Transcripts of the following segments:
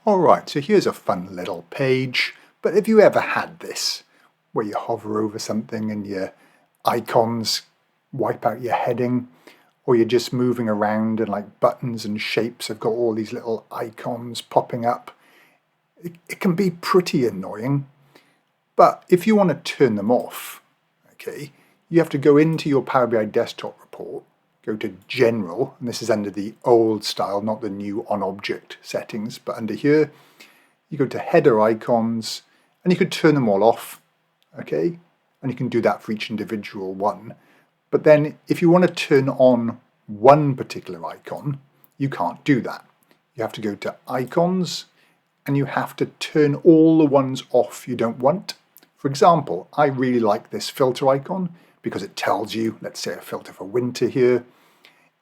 Alright, so here's a fun little page, but have you ever had this, where you hover over something and your icons wipe out your heading, or you're just moving around and like buttons and shapes have got all these little icons popping up? It can be pretty annoying, but if you want to turn them off, okay, you have to go into your Power BI desktop report, go to General, and this is under the old style, not the new on object settings, but under here, you go to header icons, and you could turn them all off, okay? And you can do that for each individual one. But then if you want to turn on one particular icon, you can't do that. You have to go to icons, and you have to turn all the ones off you don't want. For example, I really like this filter icon because it tells you, let's say a filter for winter here,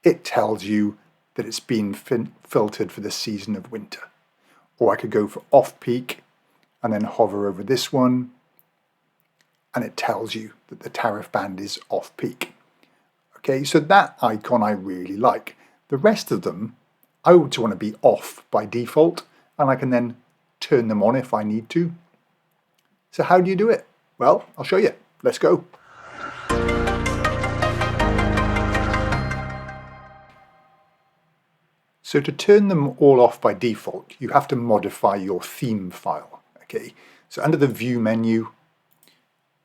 it tells you that it's been filtered for the season of winter. Or I could go for off-peak and then hover over this one, and it tells you that the tariff band is off-peak. Okay, so that icon I really like. The rest of them, I would want to be off by default, and I can then turn them on if I need to. So how do you do it? Well, I'll show you. Let's go. So to turn them all off by default, you have to modify your theme file. Okay, so under the View menu,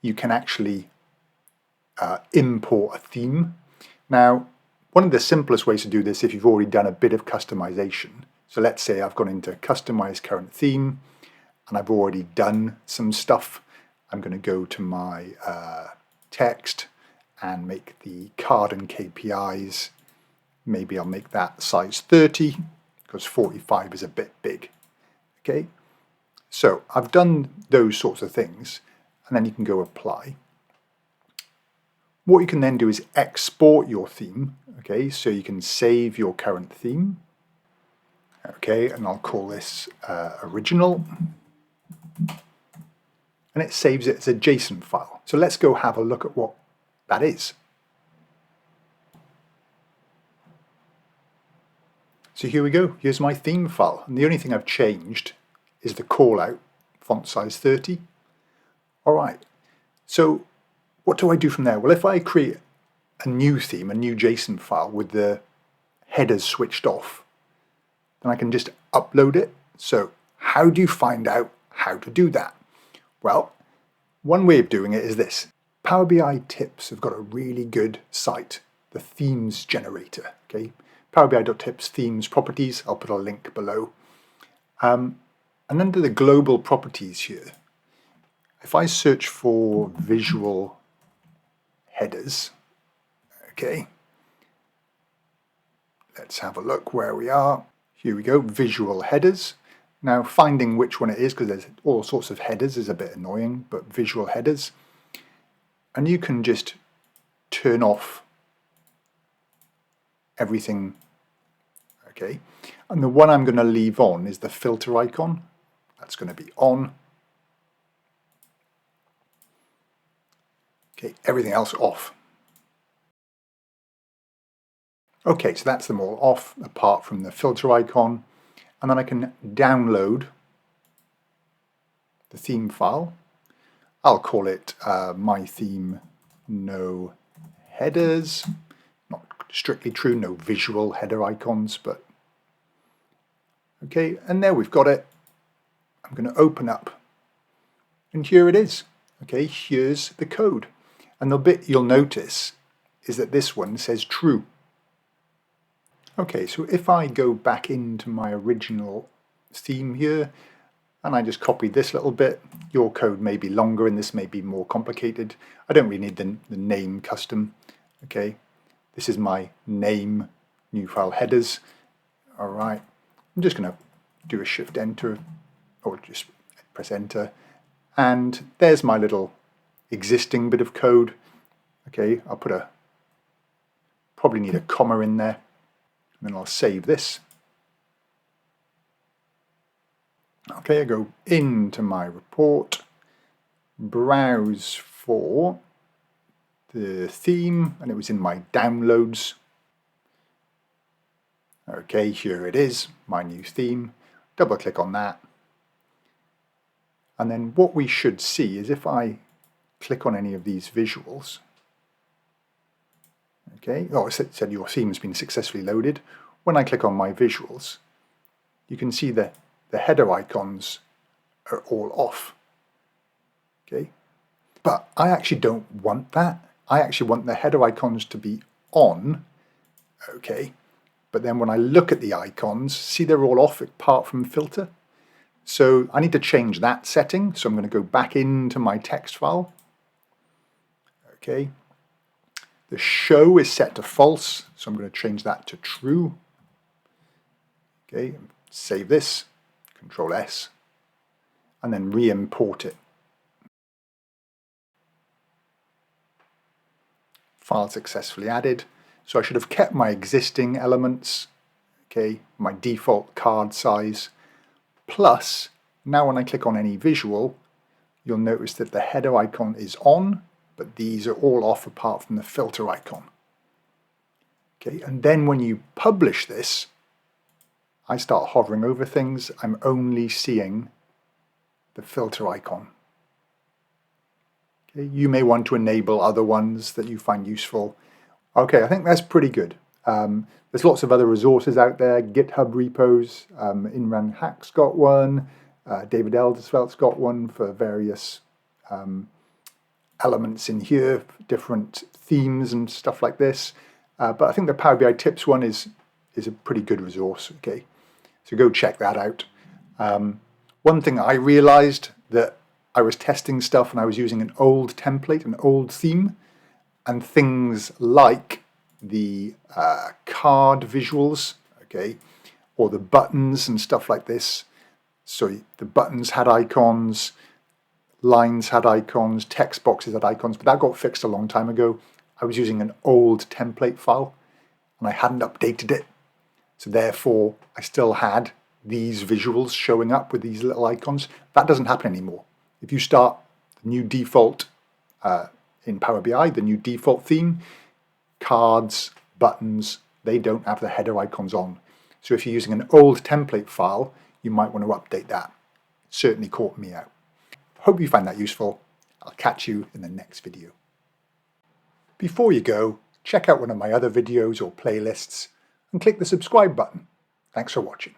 you can actually import a theme. Now, one of the simplest ways to do this, if you've already done a bit of customization, so let's say I've gone into Customize Current Theme, and I've already done some stuff. I'm going to go to my text and make the card and KPIs. Maybe I'll make that size 30 because 45 is a bit big. Okay, so I've done those sorts of things, and then you can go apply. What you can then do is export your theme. Okay, so you can save your current theme. Okay, and I'll call this original. And it saves it as a JSON file. So let's go have a look at what that is. So here we go, here's my theme file. And the only thing I've changed is the callout, font size 30. All right, so what do I do from there? Well, if I create a new theme, a new JSON file with the headers switched off, then I can just upload it. So how do you find out how to do that? Well, one way of doing it is this. Power BI Tips have got a really good site, the themes generator. Okay, powerbi.tips themes properties. I'll put a link below. And under the global properties here, if I search for visual headers, okay, let's have a look where we are. Here we go, visual headers. Now finding which one it is, because there's all sorts of headers, is a bit annoying, but visual headers. And you can just turn off everything, okay. And the one I'm going to leave on is the filter icon. That's going to be on. Okay, everything else off. Okay, so that's them all off, apart from the filter icon. And then I can download the theme file. I'll call it my theme no headers. Not strictly true, no visual header icons, but okay, and there we've got it. I'm going to open up, and here it is. Okay, here's the code. And the bit you'll notice is that this one says true. Okay, so if I go back into my original theme here, and I just copy this little bit, your code may be longer and this may be more complicated. I don't really need the name custom. Okay, this is my name, new file headers. All right, I'm just going to do a shift enter, or just press enter. And there's my little existing bit of code. Okay, I'll put probably need a comma in there. And then I'll save this. Okay, I go into my report, browse for the theme, and it was in my downloads. Okay, here it is, my new theme. double click on that. And then what we should see is if I click on any of these visuals, okay, oh, it said your theme has been successfully loaded. When I click on my visuals, you can see the header icons are all off. Okay, but I actually don't want that. I actually want the header icons to be on. Okay, but then when I look at the icons, see they're all off apart from filter. So I need to change that setting. So I'm going to go back into my text file. Okay, the show is set to false, so I'm going to change that to true. Okay, save this, Control S, and then re-import it. File successfully added. So I should have kept my existing elements, okay, my default card size, plus now when I click on any visual, you'll notice that the header icon is on, but these are all off apart from the filter icon. Okay, and then when you publish this, I start hovering over things, I'm only seeing the filter icon. Okay, you may want to enable other ones that you find useful. Okay, I think that's pretty good. There's lots of other resources out there, GitHub repos, Imran Hack's got one, David Eldersvelt's got one for various elements in here, different themes and stuff like this. But I think the Power BI Tips one is a pretty good resource. Okay, so go check that out. One thing I realized that I was testing stuff and I was using an old template, an old theme, and things like the card visuals, okay, or the buttons and stuff like this. So the buttons had icons, lines had icons, text boxes had icons, but that got fixed a long time ago. I was using an old template file and I hadn't updated it. So therefore, I still had these visuals showing up with these little icons. That doesn't happen anymore. If you start the new default in Power BI, the new default theme, cards, buttons, they don't have the header icons on. So if you're using an old template file, you might want to update that. It certainly caught me out. Hope you find that useful. I'll catch you in the next video. Before you go, check out one of my other videos or playlists and click the subscribe button. Thanks for watching.